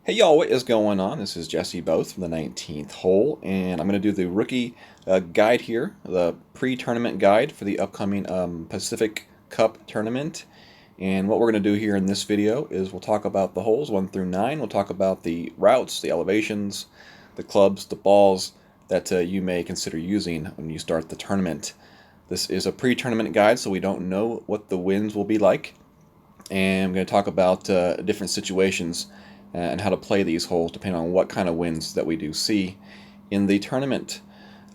Hey y'all, what is going on? This is Jesse Both from the 19th hole, and I'm going to do the rookie guide here, the pre-tournament guide for the upcoming Pacific Cup tournament. And what we're going to do here in this video is we'll talk about the holes 1 through 9. We'll talk about the routes, the elevations, the clubs, the balls that you may consider using when you start the tournament. This is a pre-tournament guide, so we don't know what the winds will be like. And I'm going to talk about different situations and how to play these holes depending on what kind of winds that we do see in the tournament.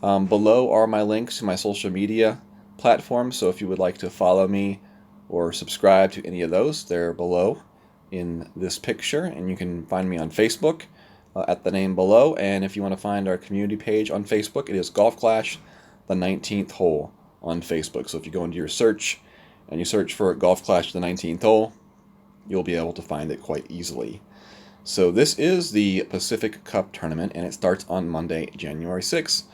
Below are my links to my social media platforms, so if you would like to follow me or subscribe to any of those, they're below in this picture, and you can find me on Facebook at the name below. And if you want to find our community page on Facebook, it is Golf Clash, the 19th hole on Facebook. So if you go into your search and you search for Golf Clash, the 19th hole, you'll be able to find it quite easily. So this is the Pacific Cup tournament, and it starts on Monday, January 6th.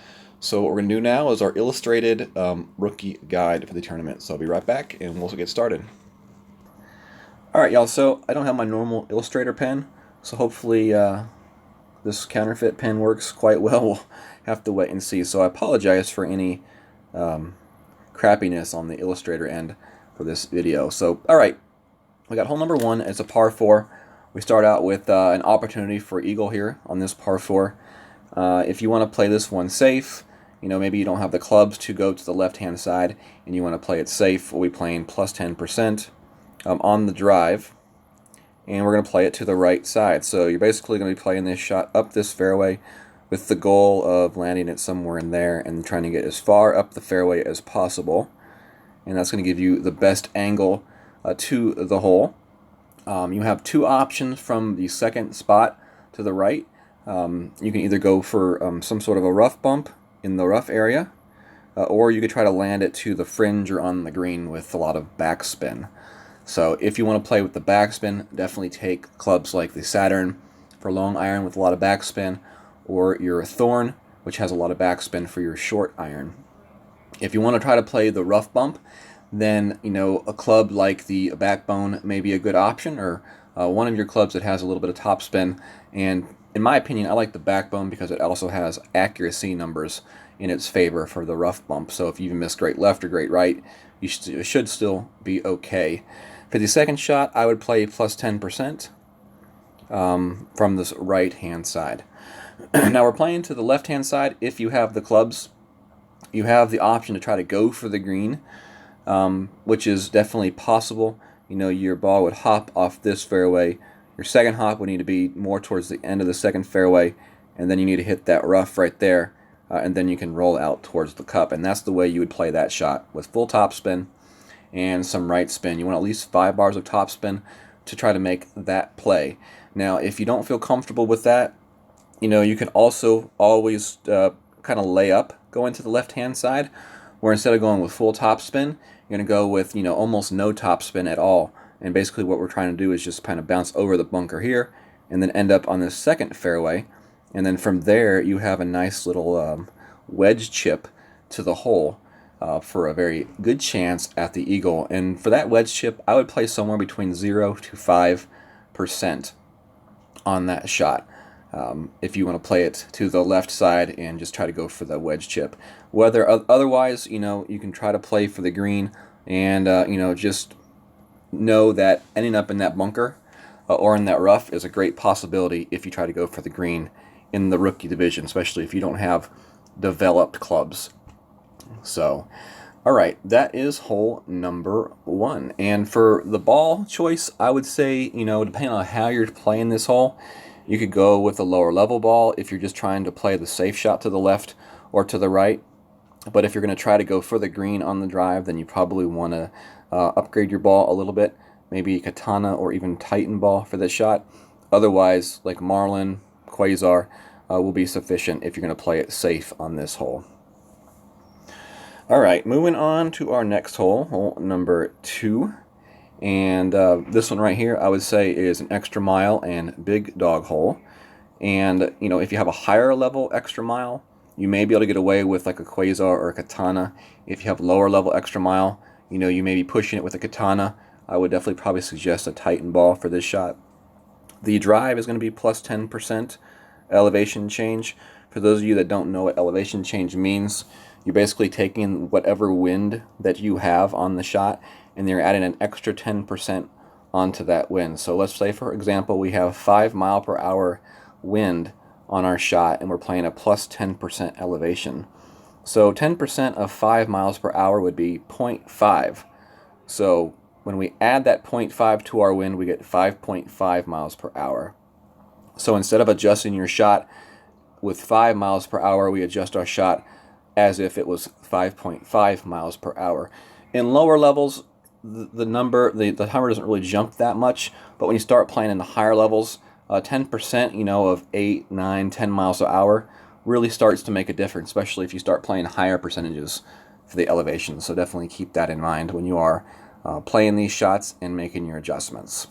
So what we're going to do now is our illustrated rookie guide for the tournament. So I'll be right back, and we'll get started. All right, y'all. So I don't have my normal Illustrator pen, so hopefully this counterfeit pen works quite well. We'll have to wait and see. So I apologize for any crappiness on the Illustrator end for this video. So, all right, we got hole number 1. It's a par 4. We start out with an opportunity for eagle here on this par 4. If you want to play this one safe, maybe you don't have the clubs to go to the left-hand side and you want to play it safe, we'll be playing plus 10% on the drive, and we're going to play it to the right side. So you're basically going to be playing this shot up this fairway with the goal of landing it somewhere in there and trying to get as far up the fairway as possible. And that's going to give you the best angle to the hole. You have 2 options from the second spot to the right. You can either go for some sort of a rough bump in the rough area, or you could try to land it to the fringe or on the green with a lot of backspin. So if you want to play with the backspin, definitely take clubs like the Saturn for long iron with a lot of backspin, or your Thorn, which has a lot of backspin for your short iron. If you want to try to play the rough bump, then a club like the Backbone may be a good option, or one of your clubs that has a little bit of topspin. And in my opinion, I like the Backbone because it also has accuracy numbers in its favor for the rough bump. So if you miss great left or great right, you should still be okay. For the second shot, I would play plus 10% from this right-hand side. Now we're playing to the left-hand side. If you have the clubs, you have the option to try to go for the green, which is definitely possible. Your ball would hop off this fairway. Your second hop would need to be more towards the end of the second fairway, and then you need to hit that rough right there, and then you can roll out towards the cup. And that's the way you would play that shot, with full topspin and some right spin. You want at least 5 bars of topspin to try to make that play. Now, if you don't feel comfortable with that, you can also always kind of lay up, go into the left-hand side, where instead of going with full topspin, you're going to go with, almost no topspin at all. And basically what we're trying to do is just kind of bounce over the bunker here and then end up on the second fairway. And then from there, you have a nice little wedge chip to the hole for a very good chance at the eagle. And for that wedge chip, I would play somewhere between 0 to 5% on that shot. If you want to play it to the left side and just try to go for the wedge chip. Whether otherwise, you can try to play for the green and, just know that ending up in that bunker or in that rough is a great possibility if you try to go for the green in the rookie division, especially if you don't have developed clubs. So, all right, that is hole number 1. And for the ball choice, I would say, depending on how you're playing this hole, you could go with a lower level ball if you're just trying to play the safe shot to the left or to the right. But if you're going to try to go for the green on the drive, then you probably want to upgrade your ball a little bit. Maybe a Katana or even Titan ball for this shot. Otherwise, like Marlin, Quasar will be sufficient if you're going to play it safe on this hole. All right, moving on to our next hole, hole number 2. And this one right here, I would say, is an extra mile and big dog hole. And, if you have a higher level extra mile, you may be able to get away with like a Quasar or a Katana. If you have lower level extra mile, you may be pushing it with a Katana. I would definitely probably suggest a Titan ball for this shot. The drive is going to be plus 10% elevation change. For those of you that don't know what elevation change means, you're basically taking whatever wind that you have on the shot and you're adding an extra 10% onto that wind. So let's say, for example, we have 5 mile per hour wind on our shot and we're playing a plus 10% elevation. So 10% of 5 miles per hour would be 0.5. So when we add that 0.5 to our wind, we get 5.5 miles per hour. So instead of adjusting your shot with 5 miles per hour, we adjust our shot as if it was 5.5 miles per hour. In lower levels, the number doesn't really jump that much, but when you start playing in the higher levels, 10% of 8, 9, 10 miles an hour really starts to make a difference, especially if you start playing higher percentages for the elevation. So definitely keep that in mind when you are playing these shots and making your adjustments.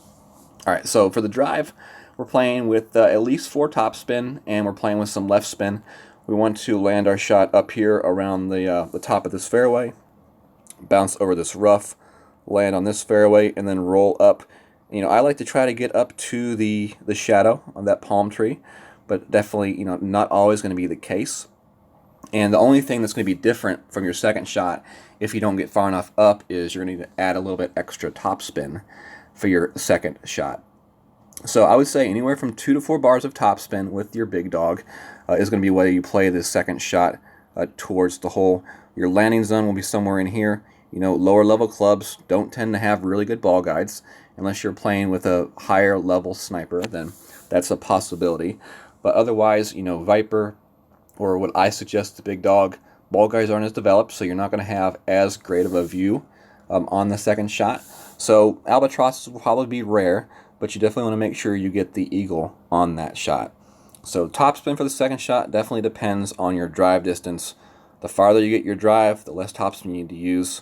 All right, so for the drive, we're playing with at least 4 topspin, and we're playing with some left spin. We want to land our shot up here around the top of this fairway, bounce over this rough, land on this fairway, and then roll up. I like to try to get up to the shadow of that palm tree, but definitely, not always going to be the case. And the only thing that's going to be different from your second shot, if you don't get far enough up, is you're going to need to add a little bit extra topspin for your second shot. So I would say anywhere from 2 to 4 bars of topspin with your big dog is going to be whether you play this second shot towards the hole. Your landing zone will be somewhere in here. Lower level clubs don't tend to have really good ball guides unless you're playing with a higher level sniper, then that's a possibility. But otherwise, Viper, or what I suggest the big dog, ball guides aren't as developed, so you're not going to have as great of a view on the second shot. So albatrosses will probably be rare, but you definitely want to make sure you get the eagle on that shot. So topspin for the second shot definitely depends on your drive distance. The farther you get your drive, the less topspin you need to use.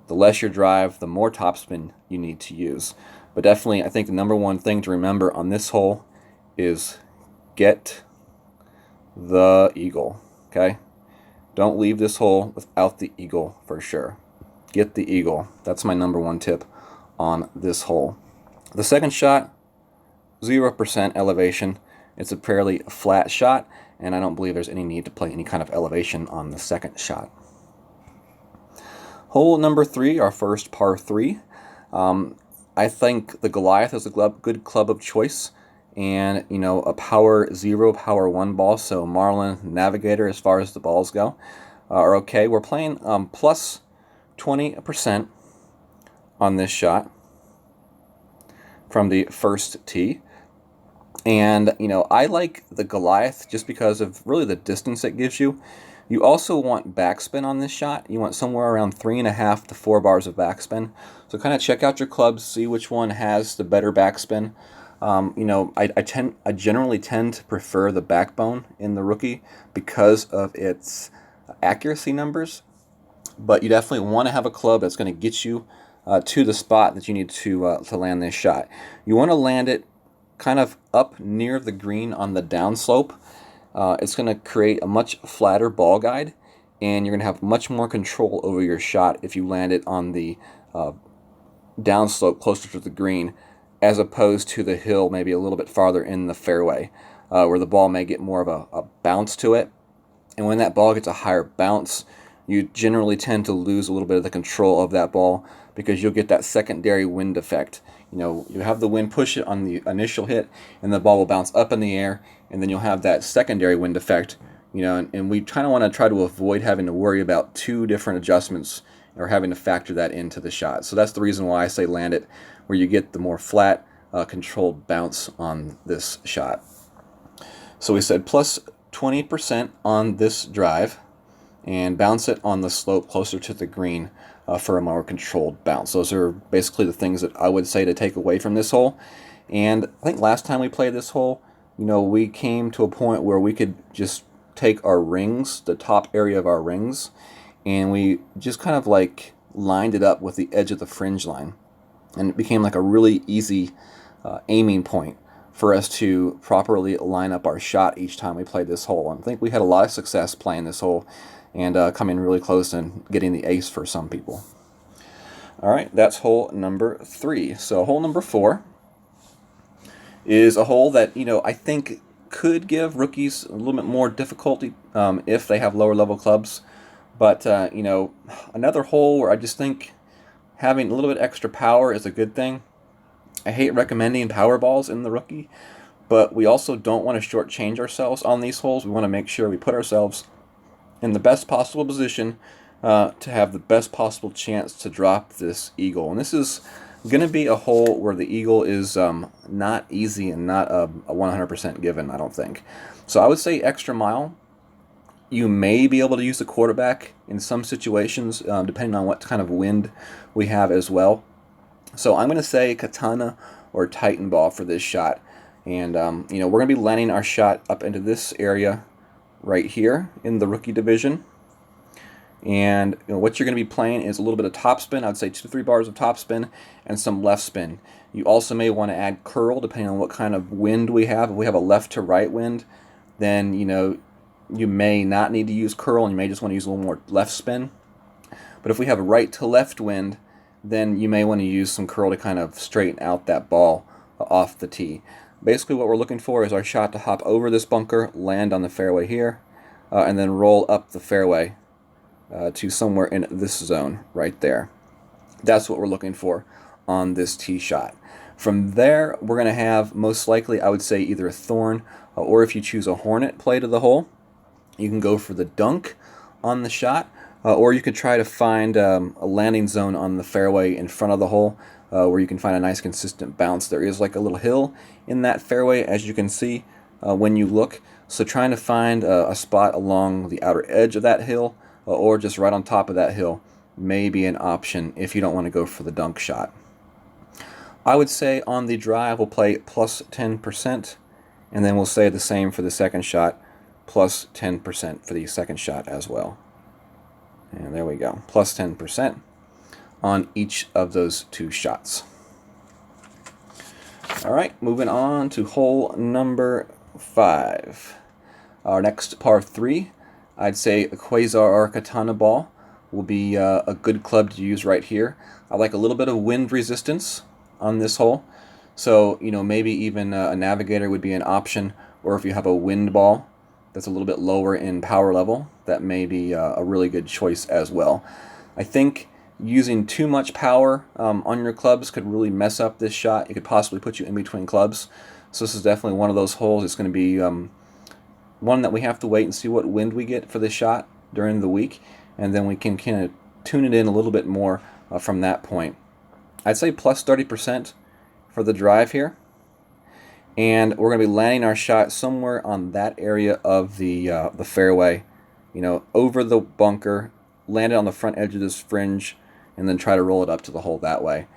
The less your drive, the more topspin you need to use. But definitely, I think the number one thing to remember on this hole is get the eagle, okay? Don't leave this hole without the eagle for sure. Get the eagle. That's my number one tip on this hole. The second shot, 0% elevation. It's a fairly flat shot, and I don't believe there's any need to play any kind of elevation on the second shot. Hole number 3, our first par 3. I think the Goliath is a good club of choice, and a power 0, power 1 ball, so Marlin, Navigator as far as the balls go, are okay. We're playing plus 20% on this shot from the first tee. And, I like the Goliath just because of really the distance it gives you. You also want backspin on this shot. You want somewhere around 3.5 to 4 bars of backspin. So kind of check out your clubs, see which one has the better backspin. I generally tend to prefer the Backbone in the Rookie because of its accuracy numbers. But you definitely want to have a club that's going to get you to the spot that you need to land this shot. You want to land it kind of up near the green on the downslope. It's going to create a much flatter ball guide, and you're going to have much more control over your shot if you land it on the downslope closer to the green, as opposed to the hill maybe a little bit farther in the fairway, where the ball may get more of a bounce to it. And when that ball gets a higher bounce, you generally tend to lose a little bit of the control of that ball because you'll get that secondary wind effect. You have the wind push it on the initial hit, and the ball will bounce up in the air, and then you'll have that secondary wind effect. And we kind of want to try to avoid having to worry about 2 different adjustments or having to factor that into the shot. So that's the reason why I say land it where you get the more flat, controlled bounce on this shot. So we said plus 20% on this drive, and bounce it on the slope closer to the green for a more controlled bounce. Those are basically the things that I would say to take away from this hole. And I think last time we played this hole, we came to a point where we could just take our rings, the top area of our rings, and we just kind of like lined it up with the edge of the fringe line. And it became like a really easy aiming point for us to properly line up our shot each time we played this hole. And I think we had a lot of success playing this hole and coming really close and getting the ace for some people. All right, that's hole number 3. So hole number 4 is a hole that, I think could give rookies a little bit more difficulty if they have lower level clubs. But, another hole where I just think having a little bit extra power is a good thing. I hate recommending power balls in the rookie, but we also don't want to shortchange ourselves on these holes. We want to make sure we put ourselves in the best possible position to have the best possible chance to drop this eagle. And this is going to be a hole where the eagle is not easy and not a 100% given, I don't think. So I would say extra mile. You may be able to use the quarterback in some situations, depending on what kind of wind we have as well. So I'm going to say katana or titan ball for this shot. And, we're going to be landing our shot up into this area right here in the rookie division. And what you're going to be playing is a little bit of topspin. I'd say 2 to 3 bars of topspin and some left spin. You also may want to add curl depending on what kind of wind we have. If we have a left to right wind, then you may not need to use curl and you may just want to use a little more left spin. But if we have a right to left wind, then you may want to use some curl to kind of straighten out that ball off the tee. Basically what we're looking for is our shot to hop over this bunker, land on the fairway here, and then roll up the fairway to somewhere in this zone right there. That's what we're looking for on this tee shot. From there, we're going to have, most likely, I would say either a thorn or if you choose a hornet play to the hole, you can go for the dunk on the shot, or you could try to find a landing zone on the fairway in front of the hole where you can find a nice consistent bounce. There is like a little hill in that fairway, as you can see when you look. So trying to find a spot along the outer edge of that hill or just right on top of that hill may be an option if you don't want to go for the dunk shot. I would say on the drive we'll play plus 10%, and then we'll say the same for the second shot, plus 10% for the second shot as well. And there we go, plus 10% on each of those 2 shots. All right, moving on to hole number 5. Our next par 3, I'd say a Quasar or Katana ball will be a good club to use right here. I like a little bit of wind resistance on this hole. So, maybe even a Navigator would be an option, or if you have a wind ball that's a little bit lower in power level, that may be a really good choice as well. I think using too much power on your clubs could really mess up this shot. It could possibly put you in between clubs. So this is definitely one of those holes. It's going to be one that we have to wait and see what wind we get for this shot during the week, and then we can kind of tune it in a little bit more from that point. I'd say plus 30% for the drive here. And we're going to be landing our shot somewhere on that area of the fairway, over the bunker, land it on the front edge of this fringe, and then try to roll it up to the hole that way.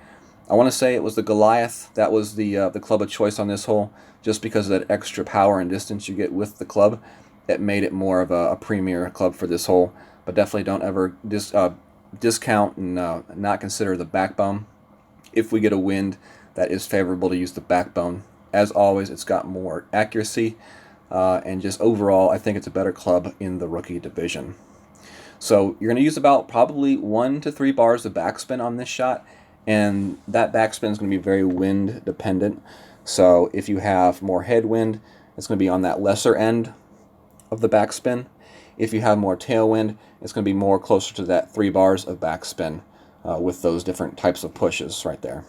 I want to say it was the Goliath that was the club of choice on this hole, just because of that extra power and distance you get with the club. It made it more of a premier club for this hole, but definitely don't ever discount and not consider the backbone. If we get a wind that is favorable to use the backbone, as always, it's got more accuracy, and just overall, I think it's a better club in the rookie division. So you're going to use about probably 1 to 3 bars of backspin on this shot, and that backspin is going to be very wind dependent. So if you have more headwind, it's going to be on that lesser end of the backspin. If you have more tailwind, it's going to be more closer to that 3 bars of backspin with those different types of pushes right there.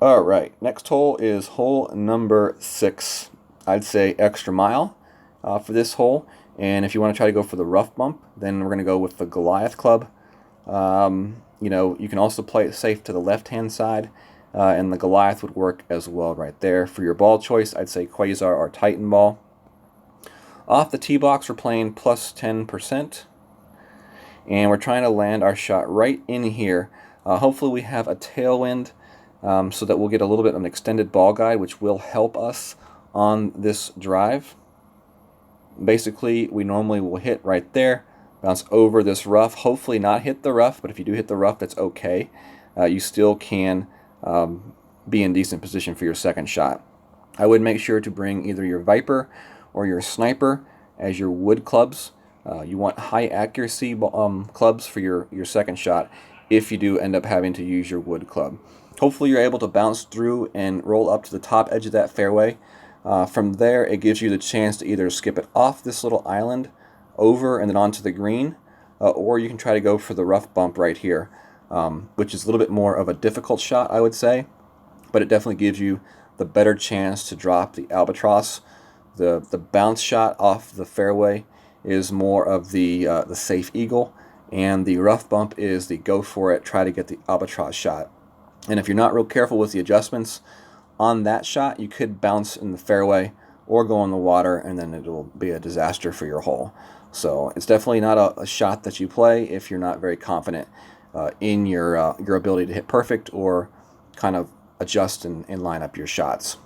All right, next hole is hole number 6. I'd say extra mile for this hole. And if you want to try to go for the rough bump, then we're going to go with the Goliath club. You can also play it safe to the left-hand side, and the Goliath would work as well right there. For your ball choice, I'd say Quasar or Titan ball. Off the tee box, we're playing plus 10%, and we're trying to land our shot right in here. Hopefully we have a tailwind so that we'll get a little bit of an extended ball guide, which will help us on this drive. Basically, we normally will hit right there, bounce over this rough, hopefully not hit the rough, but if you do hit the rough, that's okay. You still can be in decent position for your second shot. I would make sure to bring either your Viper or your Sniper as your wood clubs. You want high accuracy clubs for your second shot if you do end up having to use your wood club. Hopefully you're able to bounce through and roll up to the top edge of that fairway. From there, it gives you the chance to either skip it off this little island over and then onto the green, or you can try to go for the rough bump right here, which is a little bit more of a difficult shot, I would say, but it definitely gives you the better chance to drop the albatross. The bounce shot off the fairway is more of the safe eagle, and the rough bump is the go for it, try to get the albatross shot. And if you're not real careful with the adjustments on that shot, you could bounce in the fairway or go in the water, and then it'll be a disaster for your hole. So it's definitely not a shot that you play if you're not very confident in your ability to hit perfect or kind of adjust and line up your shots.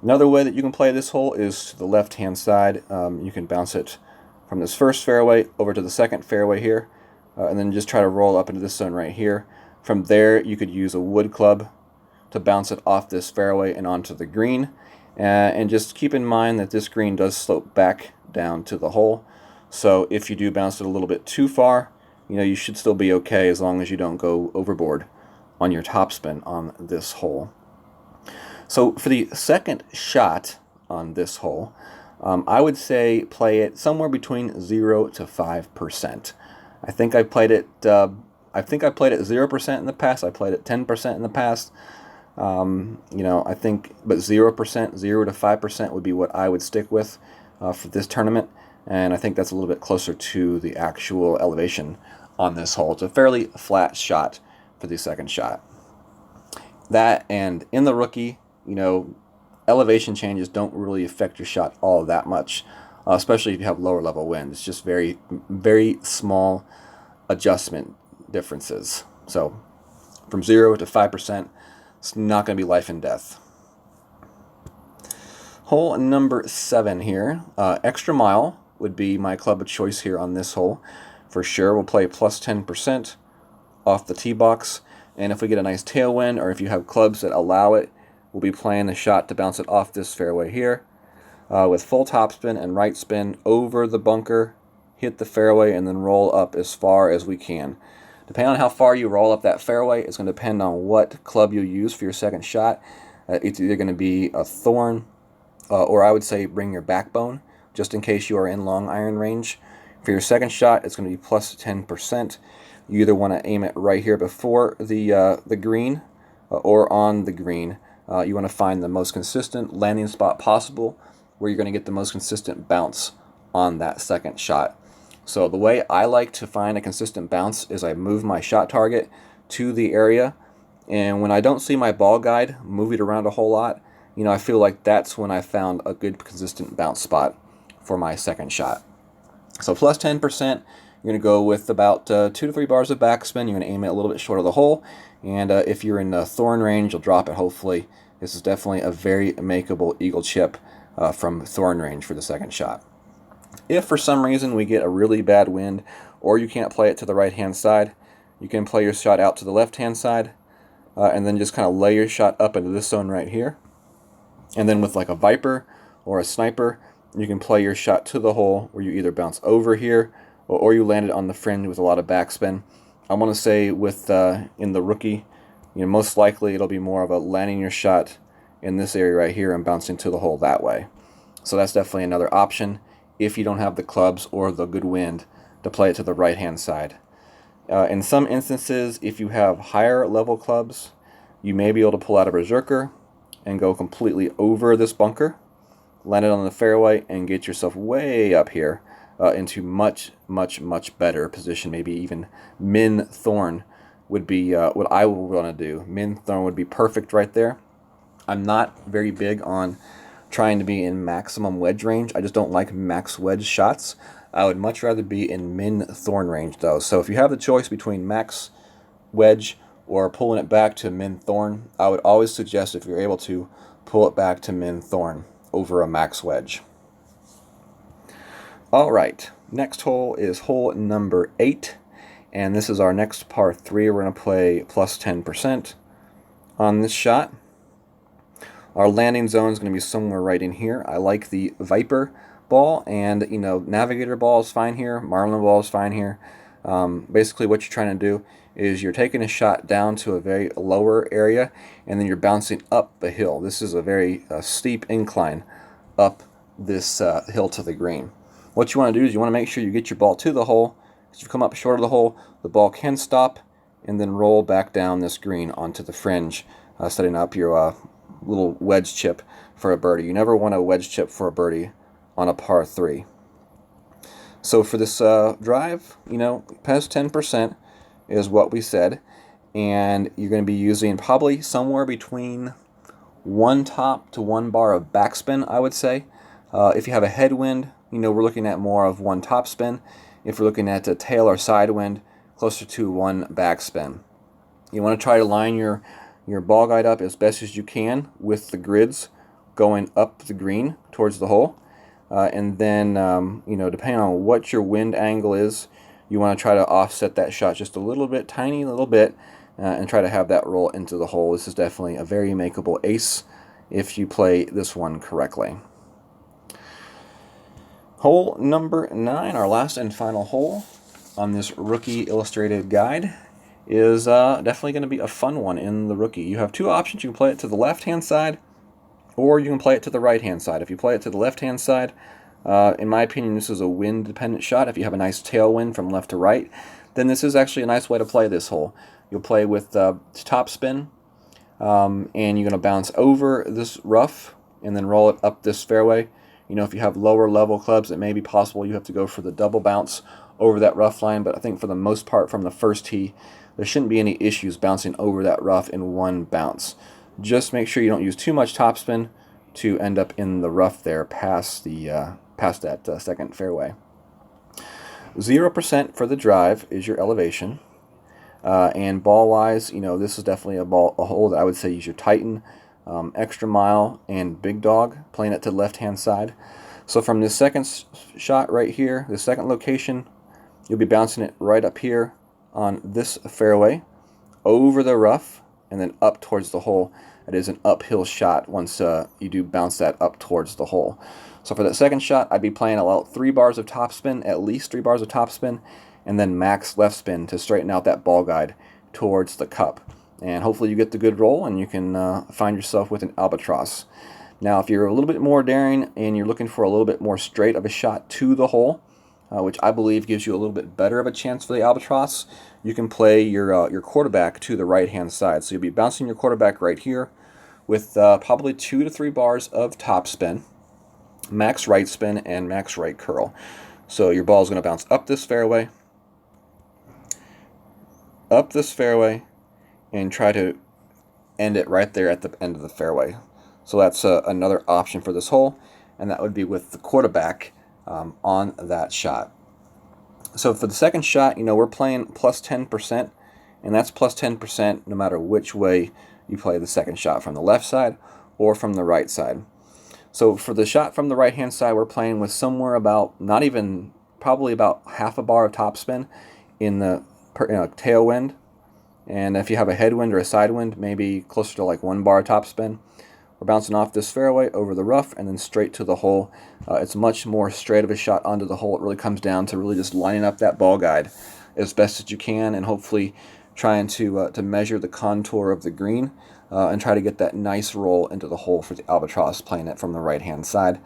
Another way that you can play this hole is to the left-hand side. You can bounce it from this first fairway over to the second fairway here, and then just try to roll up into this zone right here. From there, you could use a wood club to bounce it off this fairway and onto the green. And just keep in mind that this green does slope back down to the hole. So if you do bounce it a little bit too far, you should still be okay as long as you don't go overboard on your topspin on this hole. So for the second shot on this hole, I would say play it somewhere between 0 to 5%. I think I played it 0% in the past. I played it 10% in the past. I think, but 0%, 0 to 5% would be what I would stick with for this tournament. And I think that's a little bit closer to the actual elevation on this hole. It's a fairly flat shot for the second shot. That, and in the rookie, elevation changes don't really affect your shot all that much, especially if you have lower level wind. It's just very, very small adjustment differences. So from 0 to 5%, it's not going to be life and death. Hole number 7 here. Extra mile would be my club of choice here on this hole. For sure, we'll play plus 10% off the tee box. And if we get a nice tailwind, or if you have clubs that allow it, we'll be playing the shot to bounce it off this fairway here. With full topspin and right spin over the bunker, hit the fairway, and then roll up as far as we can. Depending on how far you roll up that fairway, it's going to depend on what club you use for your second shot. It's either going to be a thorn, or I would say bring your backbone, just in case you are in long iron range. For your second shot, it's going to be plus 10%. You either want to aim it right here before the green or on the green. You want to find the most consistent landing spot possible where you're going to get the most consistent bounce on that second shot. So the way I like to find a consistent bounce is I move my shot target to the area, and when I don't see my ball guide move it around a whole lot, I feel like that's when I found a good consistent bounce spot for my second shot. So plus 10%, you're going to go with about 2 to 3 bars of backspin. You're going to aim it a little bit short of the hole, and if you're in thorn range, you'll drop it hopefully. This is definitely a very makeable eagle chip from thorn range for the second shot. If for some reason we get a really bad wind, or you can't play it to the right-hand side, you can play your shot out to the left-hand side, and then just kind of lay your shot up into this zone right here. And then with like a Viper or a Sniper, you can play your shot to the hole where you either bounce over here, or you land it on the fringe with a lot of backspin. I want to say with in the rookie, most likely it'll be more of a landing your shot in this area right here and bouncing to the hole that way. So that's definitely another option if you don't have the clubs or the good wind to play it to the right-hand side. In some instances, if you have higher level clubs, you may be able to pull out a Berserker and go completely over this bunker, land it on the fairway, and get yourself way up here into much, much, much better position. Maybe even Min Thorn would be what I would want to do. Min Thorn would be perfect right there. I'm not very big on trying to be in maximum wedge range. I just don't like max wedge shots. I would much rather be in min thorn range though. So if you have the choice between max wedge or pulling it back to min thorn, I would always suggest, if you're able to, pull it back to min thorn over a max wedge. All right, next hole is hole number 8, and this is our next par 3. We're going to play plus 10% on this shot. Our landing zone is going to be somewhere right in here. I like the Viper ball, and Navigator ball is fine here. Marlin ball is fine here. Basically what you're trying to do is you're taking a shot down to a very lower area, and then you're bouncing up a hill. This is a very steep incline up this hill to the green. What you want to do is you want to make sure you get your ball to the hole. If you come up short of the hole, the ball can stop and then roll back down this green onto the fringe, setting up your little wedge chip for a birdie. You never want a wedge chip for a birdie on a par 3. So for this drive, past 10% is what we said, and you're going to be using probably somewhere between 1 top to 1 bar of backspin, I would say. If you have a headwind, we're looking at more of 1 top spin. If we're looking at a tail or side wind, closer to 1 backspin. You want to try to line your ball guide up as best as you can with the grids going up the green towards the hole. And then, depending on what your wind angle is, you want to try to offset that shot just a little bit, tiny little bit, and try to have that roll into the hole. This is definitely a very makeable ace if you play this one correctly. Hole number 9, our last and final hole on this Rookie Illustrated guide, is definitely going to be a fun one in the Rookie. You have 2 options. You can play it to the left-hand side, or you can play it to the right-hand side. If you play it to the left-hand side, in my opinion, this is a wind-dependent shot. If you have a nice tailwind from left to right, then this is actually a nice way to play this hole. You'll play with top spin, and you're going to bounce over this rough and then roll it up this fairway. If you have lower level clubs, it may be possible you have to go for the double bounce over that rough line, but I think for the most part from the first tee, there shouldn't be any issues bouncing over that rough in one bounce. Just make sure you don't use too much topspin to end up in the rough there past that second fairway. 0% for the drive is your elevation. And ball-wise, this is definitely a hole that I would say use your Titan, Extra Mile, and Big Dog, playing it to the left-hand side. So from this second shot right here, the second location, you'll be bouncing it right up here on this fairway, over the rough, and then up towards the hole. It is an uphill shot once you do bounce that up towards the hole. So for that second shot, I'd be playing about 3 bars of topspin, at least 3 bars of topspin, and then max left spin to straighten out that ball guide towards the cup. And hopefully you get the good roll and you can find yourself with an albatross. Now, if you're a little bit more daring and you're looking for a little bit more straight of a shot to the hole, which I believe gives you a little bit better of a chance for the albatross, you can play your quarterback to the right-hand side. So you'll be bouncing your quarterback right here with probably 2 to 3 bars of top spin, max right spin, and max right curl. So your ball is going to bounce up this fairway, and try to end it right there at the end of the fairway. So that's another option for this hole, and that would be with the quarterback on that shot. So for the second shot, we're playing plus 10%, and that's plus 10% no matter which way you play the second shot, from the left side or from the right side. So for the shot from the right-hand side, we're playing with somewhere about, probably about half a bar of topspin in the tailwind. And if you have a headwind or a side wind, maybe closer to like 1 bar topspin. We're bouncing off this fairway over the rough and then straight to the hole. It's much more straight of a shot onto the hole. It really comes down to really just lining up that ball guide as best as you can, and hopefully trying to measure the contour of the green and try to get that nice roll into the hole for the albatross, playing it from the right-hand side.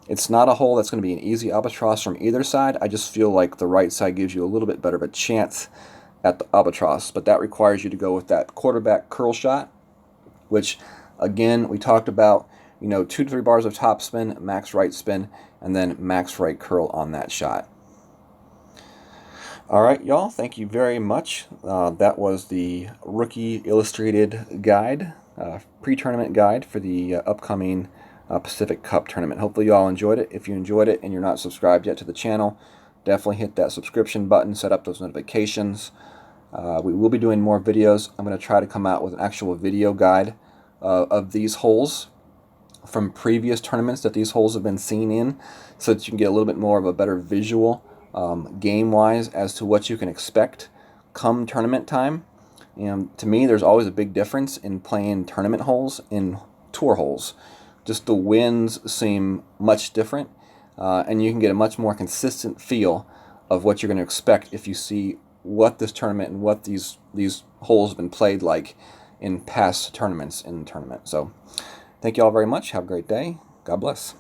It's not a hole that's going to be an easy albatross from either side. I just feel like the right side gives you a little bit better of a chance at the albatross, but that requires you to go with that quarterback curl shot, which again we talked about, 2 to 3 bars of top spin, max right spin, and then max right curl on that shot. All right, y'all, thank you very much. That was the Rookie Illustrated guide, pre-tournament guide for the upcoming Pacific Cup tournament. Hopefully you all enjoyed it. If you enjoyed it and you're not subscribed yet to the channel, definitely hit that subscription button, set up those notifications. We will be doing more videos. I'm going to try to come out with an actual video guide of these holes from previous tournaments that these holes have been seen in, so that you can get a little bit more of a better visual game-wise as to what you can expect come tournament time. And to me, there's always a big difference in playing tournament holes and tour holes. Just the winds seem much different, and you can get a much more consistent feel of what you're going to expect if you see what this tournament and what these holes have been played like in past tournaments in the tournament. So thank you all very much. Have a great day. God bless.